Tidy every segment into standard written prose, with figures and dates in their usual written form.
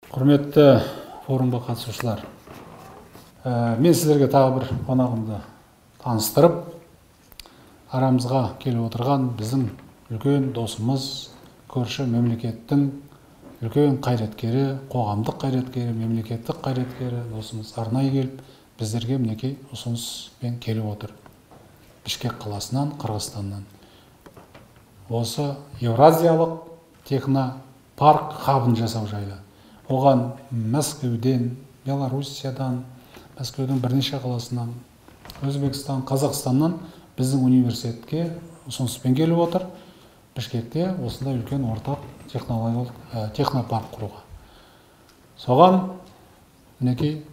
Құрметті форумға қатысушылар, мен сіздерге тағы бір қонағымды таныстырып, арамызға келіп отырған біздің үлкен досымыз, көрші мемлекеттің үлкен қайраткері, қоғамдық қайраткері, мемлекеттік қайраткері досымыз арнайы келіп, біздерге мінекей ұсыныспен келіп отыр. Бішкек қаласынан, Қырғызстаннан. Осы Евразиялық технопарк хабын жасау жайлы. Оған Мәскеуден, Белоруссиядан, Мәскеудің бірнеше қаласынан, Өзбекстан, Қазақстаннан біздің университетке ұсыныспен келіп отыр. Бішкекте осындай үлкен ортақ технологиялық технопарк құруға. Соған мінекей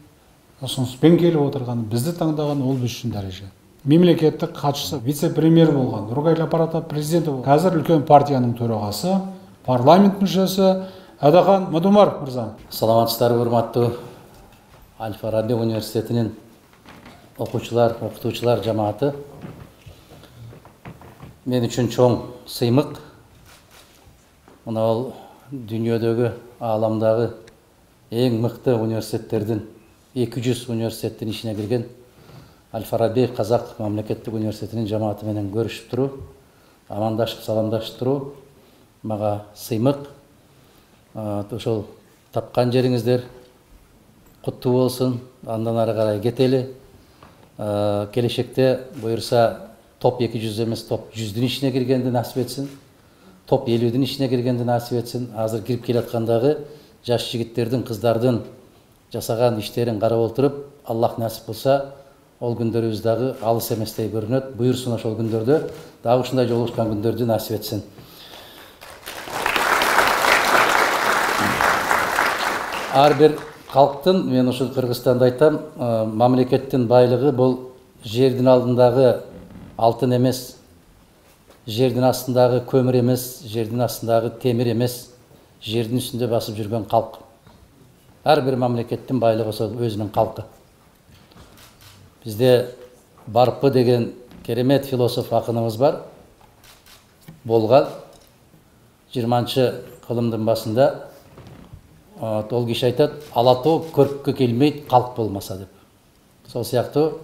ұсыныспен келіп отырған, бізді таңдаған ол біз үшін дәреже. Мемлекеттік хатшысы, вице-премьер болған, Нұрғайыл аппараты президенті болған, қазір үлкен партияның төрағасы, парламент мүшесі Әдахан Мадумаров мырза. Саламатсыздар, урматтуу Аль-Фараби университетинин окуучулар, окутуучулар жамааты. Мен үчүн чоң сыймык. Мына ал дүйнөдөгү, ааламдагы эң мыкты университеттердин 200 университеттин ичине кирген Аль-Фараби Казак мамлекеттик университетинин жамааты менен көрүшүп туруу, амандашып, саламдашып туруу мага сыймык. Ошол тапкан жериңиздер куттуу болсун. Андан ары карай кетели. Келешекте буюрса топ 200 эмес, топ 100дүн ичине киргенди насип этсин. Топ 50дүн ичине киргенди насип этсин. Азыр кирип келаткандагы жаш жигиттердин, кыздардын жасаган иштерин карап отуруп, Аллах насип кылса, ол күндөрүбүз дагы алыс эместей көрүнөт. Буйрсун ошол күндөрдө дагы ушундай жолугушкан күндөрдү насип этсин. Ар бир калктын, мен ушул Кыргызстанда айтам, мамлекеттин байлыгы бул жердин алдындагы алтын эмес, жердин астындагы көмүр эмес, жердин астындагы темир эмес, жердин үстүндө басып жүргөн калк. Ар бир мамлекеттин байлыгы ошол өзүнүн калкы. Бизде Барпы деген керемет философ акыныбыз бар. Болган 20-кылымдын башында ол киши айтат, алатоо көрккө келмейт, калк болмаса деп. Сол сыяктуу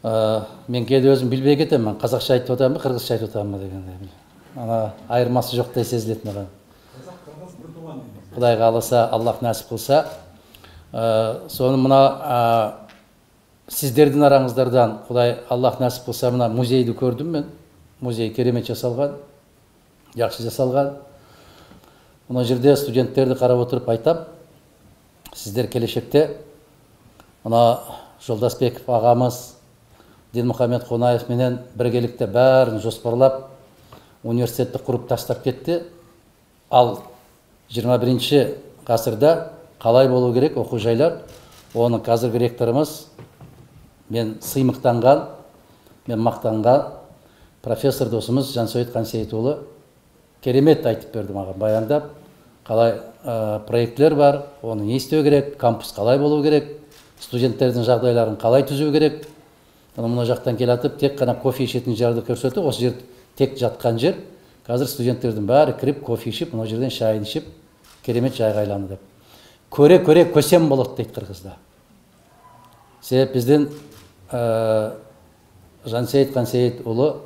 мен кээде өзүм билбей кетем, мен казакча айтып атамбы, кыргызча айтып атамбы дегендей. Ана айырмасы жоктой сезилет мага. Кудайга кааласа, Аллах насип кылса, сону мына сиздердин араңыздардан Кудай Аллах насип кылса, мына музейди көрдүм мен. Музей керемет жасалган, жакшы жасалган. Мына жерде студенттерди карап отуруп айтам, сиздер келешекте мына Жолдасбеков агамыз, Динмухамед Кунаев менен биргеликте баарын жоспарлап университетти куруп таштап кетти. Ал 21-гасырда калай болуу керек окуу жайлар? Оны казыркы ректорумуз, мен сыймыктанган, мен мактанган профессор досумуз Жансөйт Кансейит уулу керемет айтып берди мага, баяндап, калай проектлер бар, оны не истөө керек, кампус калай болуу керек, студенттердин жагдайларын калай түзүү керек. Мына жактан келатып, тек гана кофе ичетін жарды көрсөтүп, осы жер тек жаткан жер. Казыр студенттердин баары кирип кофе ичип, мына жерден чайын ичип, керемет жайга айланды деп. Көре-көре көсем болот дейт кыргызда. Себеп биздин Жансейит Кансейит уулу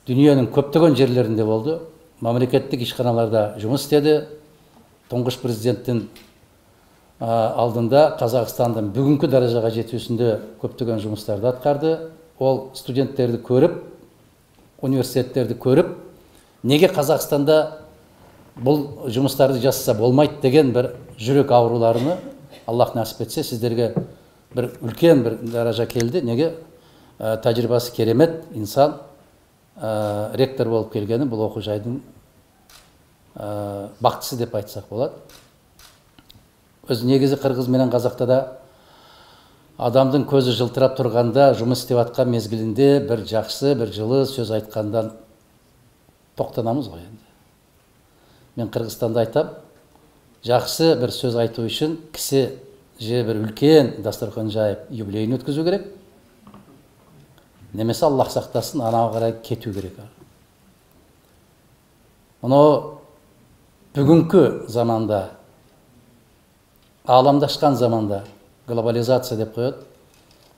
дүйнөнүн көптөгөн жерлеринде болду. Мамлекеттик ишканаларда жумуш истеди. Туңгуш президенттин алдында Казакстандын бүгүнкү даражага жетүүсүндө көптөгөн жумуштарды аткарды. Ол студенттерди көрүп, университеттерди көрүп, неге Казакстанда бул жумуштарды жасаса болмайт деген бир жүрөк ауруларыны Аллах насип этсе, сиздерге бир үлкен бир даража келди. Неге? Тажрыйбасы керемет инсан, ректор болуп келгени бул окуу жайдын бактысы деп айтсак болот. Өз негизи кыргыз менен казакта да адамдын көзү жылтырап турганда, жумуш иштеп аткан мезгилинде бир жакшы, бир жылы сөз айткандан токтонамыз го энди. Мен Кыргызстанда айтам, жакшы бир сөз айтуу үчүн киши же бир үлкен дасторкон жайып юбилейин өткөзүү керек. Немесе Аллах сактасын, анага карай кетүү керек. Мына бүгүнкү заманда ааламдашкан заманда, глобализация деп коет.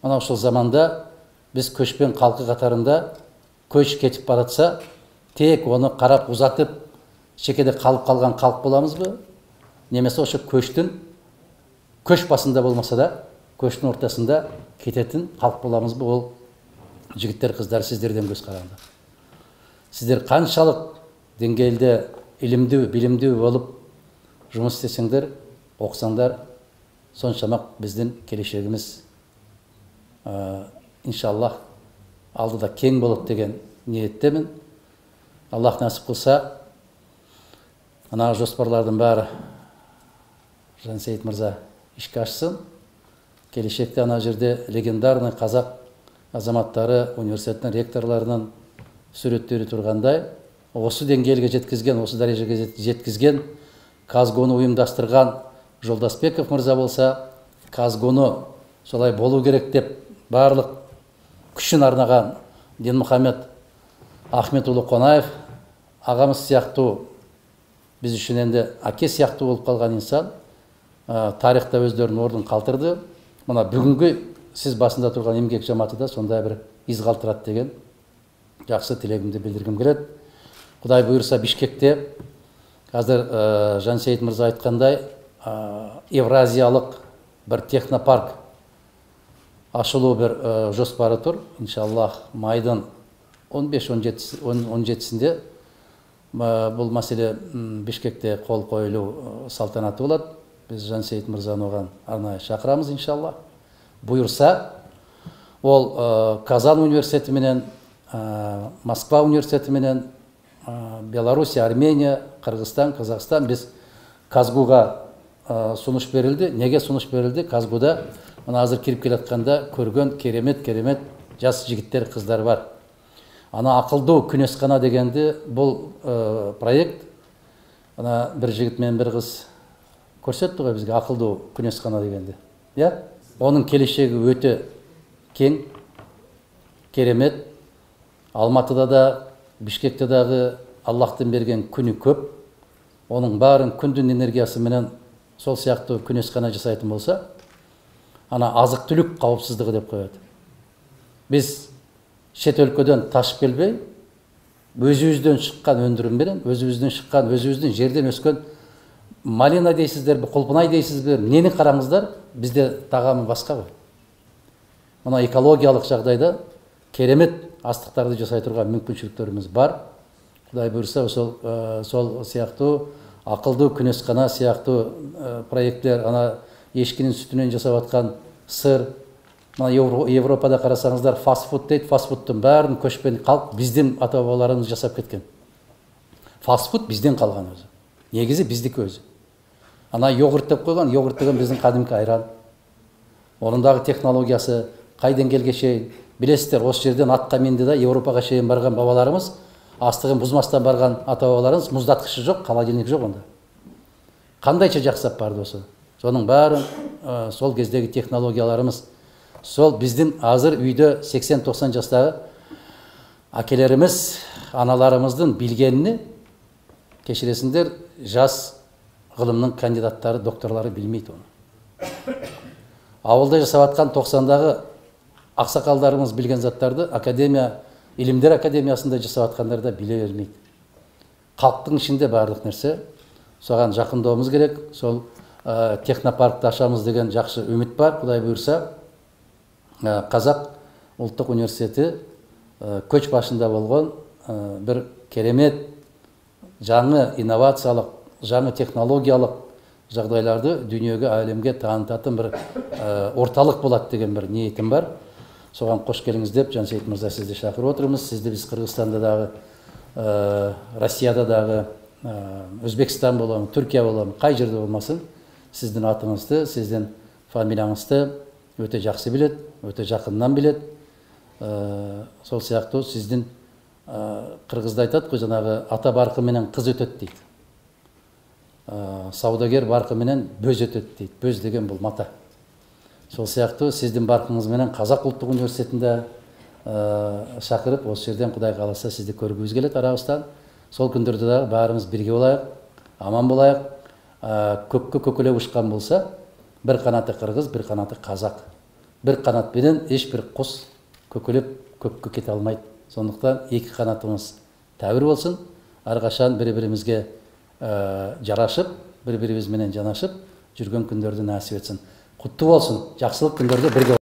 Мына ошол заманда биз көчпөн калкы катарында көч кетип баратса, тек оны карап узатып, чекеде калып калган калк боламызбы? Немесе ошо көчтүн көч басында болмаса да, көчтүн ортасында кететин калк боламызбы? Ол жигиттер, кыздар, сиздерден көз каранды. Сиздер канчалык деңгээлде илимдүү, билимдүү болуп жұмыс істесеңдер, оқысаңдар, соншамақ біздің келешегіміз иншаллах алдыда кең болады деген ниеттемін. Аллах насип қылса, ана жоспарлардың бәрі Жансейіт мырза ишке ашсын. Келешекте ана жерде легендарный қазақ азаматтары университеттің ректорларының сүреттері тұрғандай, осы деңгейге жеткізген, осы дәрежеге жеткізген Казгону ұйымдастырған Жолдасбеков мырза болса, Казгону солай болу керек деп барлық күшін арнаған Динмұхамед Ахметұлы Қонаев ағамыз сияқты, біз үшін енді әке сияқты болып қалған инсан, тарихта өздерінің орнын қалтырды. Мына бүгінгі сіз басында тұрған емгек жаматы да сондай бір из қалтырады деген жақсы тілегімді білдіргім келеді. Құдай бұйырса Бишкекте қазір Жансейіт мырза айтқандай евразиялық бір технопарк ашылу бір жоспары тұр. Иншаллах майдың 15-17-сінде бұл мәселе Бишкекте қол қойылу салтанаты болады. Біз Жансейіт мырзаны оған арнайы шақырамыз иншаллах. Бұйырса, ол Казан университеті менен, Москва университеті менен, Беларусь, Армения, Қырғызстан, Қазақстан біз Казгуға сұныш берілді. Неге сұныш берілді? Казгуда азыр кіріп келатқанда көрген керемет жас жігіттер, қыздар бар. Ана ақылды күнесқана дегенді бұл проект, ана бір жігіт мен бір қыз көрсетті ғой бізге ақылды күнесқана дегенді. Оның келешегі өте кең, керемет. Алматыда да, Бишкекте дағы Аллахтан берген күні көп. Оның барын күндүн энергиясы менен сол сияқты күнесқана жасайтын болса, ана азық-түлік қауіпсіздігі деп қояды. Біз шет өлкөдөн ташып келбей, өзүбүздөн шыққан өндірім берен, өзүбүздөн шыққан, өзүбүздөн жерден өскен малина дейсіздер, құлпынай дейсіздер, нені қараңыздар, бізде тағамы басқа ғой. Мына экологиялық жағдайда керемет астықтарды жасай тұрған мүмкіншіліктеріміз бар. Құдай бұйырса, сол сияқты ақылды күнесқана сияқты проекттер, ана ешкінің сүтінен жасап атқан сыр, Европада қарасаңыздар фастфуд дейді, фастфудтың бәрін көшпен қалып, бізден ата-бабаларымыз жасап кеткен. Фастфуд бізден қалған өзі. Негізі біздікі өзі. Ана йогурт деп қойған, йогурт деген біздің қадимгі айран. Орындағы технологиясы қай деңгейге шейін білесіздер, осы жерден атқа мінді да Европаға шейін барған бабаларымыз, астығын бұзмастан барған ата-бабаларымыз, мұздатқышы жоқ, холодильник жоқ онда. Қандайша жақсап барды осы. Соның бәрін сол кездегі технологияларымыз, сол біздің азыр үйде 80-90 жастағы әкелеріміз, аналарымыздың білгенini, кешіресіңдер, жас ғылымның кандидаттары, докторлары білмейді оны. Ауылда жасап атқан 90-дағы ақсақалдарымыз білген заттарды академия, илимдер академиясында жасап атқандар да біле бермейді. Халықтың ішінде барлық нәрсе, соған жақындауымыз керек. Сол технопаркты ашамыз деген жақсы үміт бар. Құдай бұйырса, Қазақ ұлттық университеті көч башында болған бір керемет жаңы инновациялық, жаңы технологиялық жағдайларды дүниеге, әлемге танытатын бір орталық болады деген бір ниетім бар. Соған қош келіңіз деп, Жансейіт мырза, сізді шақырып отырмыз. Сізді біз Қырғызстанда дағы, Россияда дағы, Өзбекстан боламын, Түркия боламын, қай жерде болмасын, сіздің атыңызды, сіздің фамилияңызды өте жақсы білет, өте жақыннан білет. Сол сияқты сіздің қырғызда айтады қой, жаңағы ата барқы менен қыз өтеді дейді. Саудагер барқы менен бөз өтеді дейді. Бөз деген бұл мата. Сол сияқты сіздің барқыңыз менен Қазақ ұлттық университетінде шақырып, осы жерден Құдай қаласа сізді көргіміз келеді арабыстан. Сол күндерде де бәріміз бірге болайық, аман болайық. Көкке көкелеп ұшқан болса, бір қанаты қырғыз, бір қанаты қазақ. Бір қанатпенен ешбір құс көкелеп көкке кете алмайды. Сондықтан екі қанатымыз тәуір болсын, әрқашан бір-бірімізге жарашып, бір-бірімізменен жанашып жүрген күндерді нәсіп етсін. Құтты болсын, жақсылық күндерде бірге